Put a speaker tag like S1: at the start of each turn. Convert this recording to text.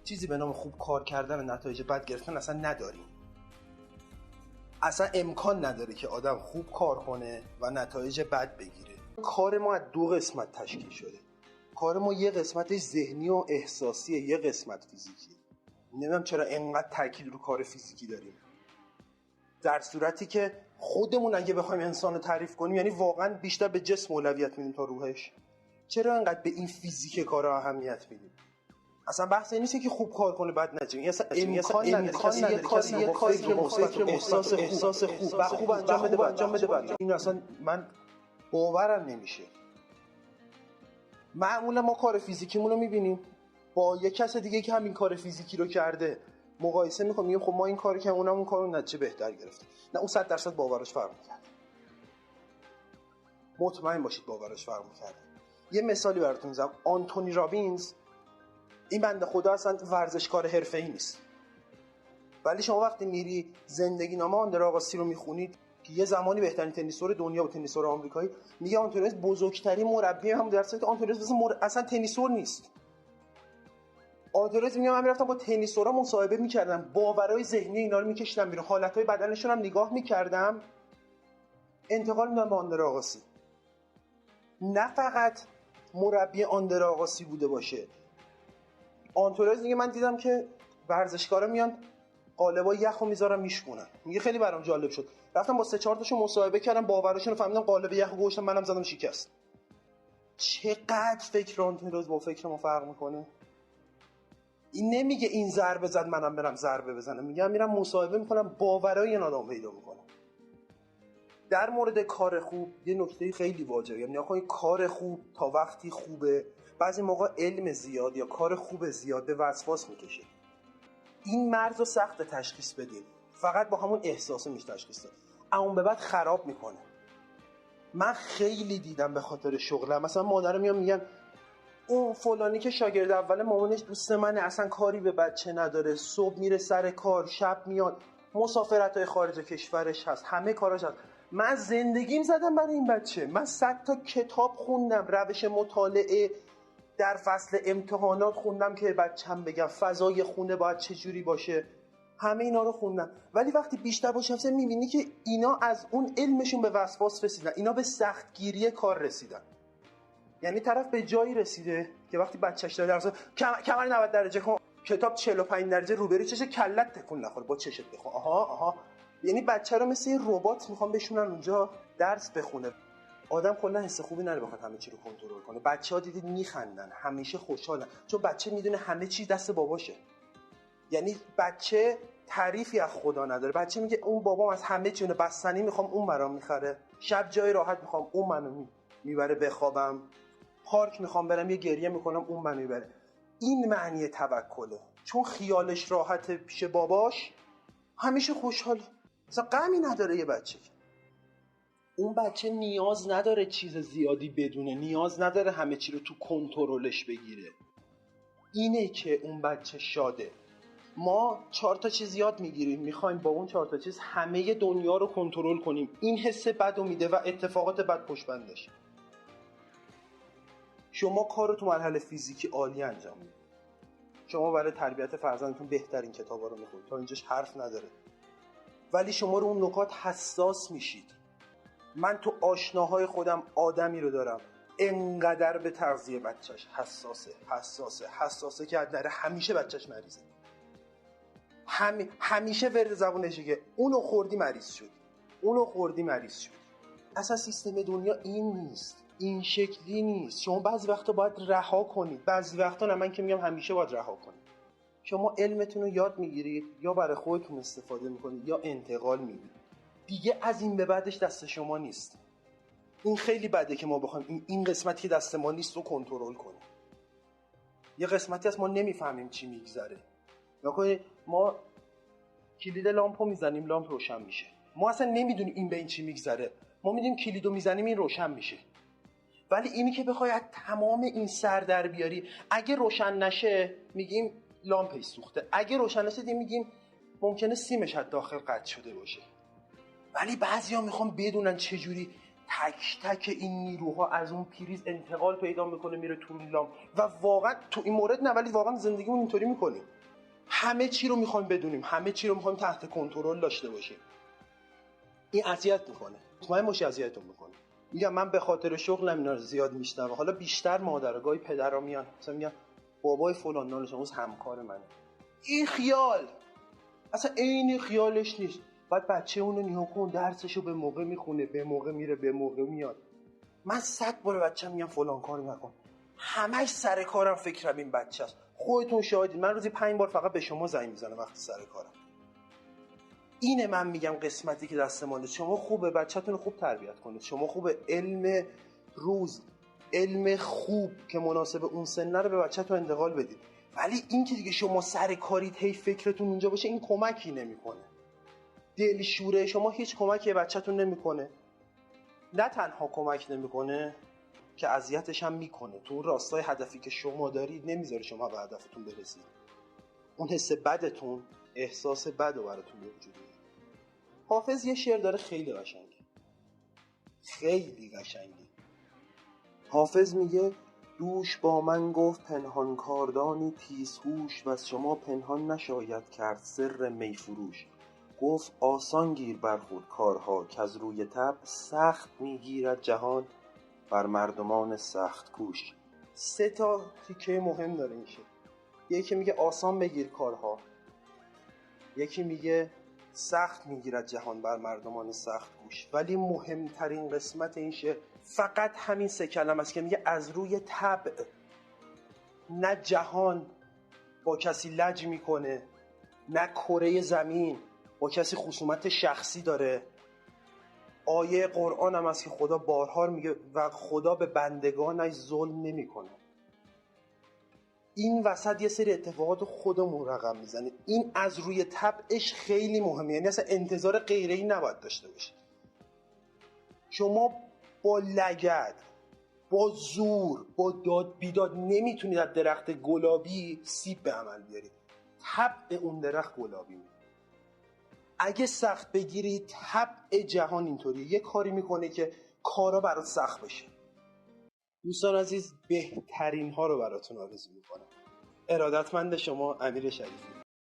S1: چیزی به نام خوب کار کردن و نتایج بد گرفتن اصلا نداریم. اصلا امکان نداره که آدم خوب کار کنه و نتایج بد بگیره. کار ما از 2 قسمت تشکیل شده. کار ما یه قسمتش ذهنی و احساسیه، یه قسمت فیزیکی. نمیدونم چرا اینقدر تاکید رو کار فیزیکی داریم، در صورتی که خودمون اگه بخوایم انسان رو تعریف کنیم یعنی واقعا بیشتر به جسم اولویت میدیم تا روحش. چرا اینقدر به این فیزیک کارا اهمیت میدیم؟ اصلا بحث این نیست که خوب کار کنه بد نجه. این اصلا امکان نداره کسی یه کاری که مثبت احساس خوب و خوب انجام بده. این اصلا من باورم نمیشه. معمولا ما کار فیزیکیمون رو میبینیم با یک کس دیگه که همین کار فیزیکی رو کرده مقایسه میکنیم، میگیم خب ما این کاری که اونم اون کارو نتیجه بهتر گرفتیم. نه، اون 100% باورش فرق می‌کنه. مطمئن باشید باورش فرق می‌کنه. یه مثالی براتون میزنم. آنتونی رابینز، این بنده خدا اصلا ورزشکار حرفه‌ای نیست، ولی شما وقتی میری زندگی نامه آندره آگاسی رو میخونید که یه زمانی بهترین تنیسور دنیا و تنیسور آمریکایی، میگه آنتونی بزرگترین مربی هم در صورتی که آنتونی اصلا تنیسور نیست. آنتونی میگه من میرفتم با تنیسورا مصاحبه میکردم، باورهای ذهنی اینا رو میکشیدم بیرون، حالتهای بدنشون هم نگاه میکردم، انتقال میدم به آندره آگاسی. نه فقط مربی آندره آگاسی بوده باشه. آنتونی میگه من دیدم که ورزشکارا میان قالبا یخو میذارن میشکنن. میگه خیلی برام جالب شد، رفتم با 3-4 تاشون مصاحبه کردم، باورشون رو فهمیدم، قالب یخو گوشتم، منم زدم شکست. چقدر فکر آنتونی با فکر ما فرق میکنه. این نمیگه این ضربه زد منم برم ضربه بزنم، میگم میرم مصاحبه میکنم، باورای این آدم پیدا میکنم. در مورد کار خوب یه نکته خیلی واجبه، یعنی آقا این کار خوب تا وقتی خوبه، بعضی موقع علم زیاد یا کار خوب زیاد به وسواس میکشه. این مرز رو سخت تشخیص بدیم، فقط با همون احساس میشه تشخیص داد. اون به بعد خراب میکنه. من خیلی دیدم به خاطر شغلم، مثلا مادرم میگن اون فلانی که شاگرد اول مامانش دوست منه، اصلا کاری به بچه نداره، صبح میره سر کار، شب میاد، مسافرت‌های خارج کشورش هست، همه کاراش هست. من زندگیم زدم برای این بچه. من 100 تا کتاب خوندم، روش مطالعه در فصل امتحانات خوندم که بچه‌م بگم فضای خونه باید چجوری باشه، همه اینا رو خوندم. ولی وقتی بیشتر با شفته میبینی که اینا از اون علمشون به وسواس رسیدن، اینا به سختگیری کار رسیدن. یعنی طرف به جایی رسیده که وقتی بچه‌ش داره درس کمر 90 درجه کن، کتاب 45 درجه روبروی چشه، کلت تکون نخوره، با چشت بخون. آها یعنی بچه رو مثل یه ربات میخوام بشونن اونجا درس بخونه. آدم کلا حس خوبی نداره بخواد همه چی رو کنترل کنه. بچه‌ها دیدید میخندن، همیشه خوشحالن، چون بچه میدونه همه چی دست باباشه. یعنی بچه تعریفی از خدا نداره. بچه میگه اون بابام از همه چی بستنی میخوام اون برام میخره، شب جای راحت میخوام اون منو میبره بخوابم، پارک میخوام برم یه گریه میکنم اون منو میبره. این معنی توکله، چون خیالش راحته پیش باباش همیشه خوشحاله، اصلا غمی نداره. یه بچه، اون بچه نیاز نداره چیز زیادی بدونه، نیاز نداره همه چی رو تو کنترلش بگیره. اینه که اون بچه شاده. ما 4 تا چیز یاد میگیریم، میخوایم با اون 4 تا چیز همه دنیا رو کنترل کنیم. این حس بدو میده و اتفاقات بد پشت بندش. شما کار رو تو مرحله فیزیکی عالی انجام میدید. شما برای تربیت فرزندتون بهترین کتابا رو میخونید، تا اینجاش حرف نداره. ولی شما رو اون نکات حساس میشید. من تو آشناهای خودم آدمی رو دارم انقدر به تغذیه بچهش حساسه که داره همیشه بچهش مریضه. همیشه ورد زبونشه که اونو خوردی مریض شد. اصلا سیستم دنیا این نیست، این شکلی نیست. شما بعضی وقتا باید رها کنید، بعضی وقتا نه، من که میگم همیشه باید رها کنید. شما علمتون رو یاد میگیرید، یا برای خودتون استفاده میکنید یا انتقال میدید. دیگه از این به بعدش دست شما نیست. این خیلی بده که ما بخوایم این قسمتی که دست ما نیست رو کنترل کنیم. یه قسمتی از ما نمیفهمیم چی میگذره. نکنید ما کلید لامپو میزنیم، لامپ روشن میشه. ما اصلا نمیدونیم این به این چی میگذره. ما میدونیم کلیدو میزنیم این روشن میشه. ولی اینی که بخوای از تمام این سر در بیاری، اگه روشن نشه میگیم لامپش سوخته، اگه روشن نشه میگیم ممکنه سیمش از داخل قطع شده باشه. ولی بعضیا میخوان بدونن چجوری تک تک این نیروها از اون پریز انتقال پیدا میکنه میره تو لامپ. و واقعا تو این مورد نه، ولی واقعا زندگیمون اینطوری میکنیم. همه چی رو میخوایم بدونیم، همه چی رو میخوایم تحت کنترل داشته باشیم. این اذیت میکنه، مطمئن باشی اذیتتون میکنه. میگم من به خاطر شغلم اینا رو زیاد میشنوم. حالا بیشتر مادرگاهی پدرها میان مثلا میگن بابای فلان دانش آموز همکار منه. این خیال اصلا عین خیالش نیست. بعد بچه اونو نگاه کن، درسشو به موقع میخونه، به موقع میره، به موقع میاد. من 100 بار بچه‌م میگم فلان کارو نکن، همش سر کارم فکرم این بچه است. خودتون شاهدید من روزی 5 بار فقط به شما زنگ میزنم وقتی سر کارم. اینه من میگم قسمتی که دست ماله. شما خوبه بچه‌تون رو خوب تربیت کنید، شما خوبه علم روز، علم خوب که مناسب اون سن رو به بچه‌تون انتقال بدید. ولی این که دیگه شما سر کارید هی فکرتون اونجا باشه، این کمکی نمیکنه. دلشوره شما هیچ کمکی به بچه‌تون نمیکنه. نه تنها کمک نمیکنه که اذیتش هم میکنه. تو راستای هدفی که شما دارید نمیذاره شما به هدفتون برسید. اون حس بدتون، احساس بد رو براتون به وجود میاره. حافظ یه شعر داره خیلی قشنگه، خیلی قشنگه. حافظ میگه دوش با من گفت پنهان کاردانی تیزهوش، و از شما پنهان نشاید کرد سر میفروش. گفت آسان گیر بر خود کارها، که از روی تب سخت میگیرد جهان بر مردمان سخت کوش. 3 تیکه مهم داره این شعر. یکی میگه آسان بگیر کارها، یکی میگه سخت میگیرد جهان بر مردمان سخت کوش. ولی مهمترین قسمت این شعر فقط همین 3 کلمه است که میگه از روی طبع. نه جهان با کسی لج میکنه، نه کره زمین با کسی خصومت شخصی داره. آیه قرآن هم هست که خدا بارها میگه و خدا به بندگانش ظلم نمیکنه. این وسط یه سری اتفاقات خودمون رقم میزنه. این از روی طبعش خیلی مهمه، یعنی اصلا انتظار غیره‌ای نباید داشته باشید. شما با لگد، با زور، با داد بیداد نمیتونید از درخت گلابی سیب به عمل بیارید. طبع اون درخت گلابی میشه. اگه سخت بگیرید، طبع جهان اینطوریه، یه کاری میکنه که کارا برات سخت بشه. دوستان عزیز، بهترین ها رو براتون آرزو میکنم. ارادتمند شما، امیر شریفی.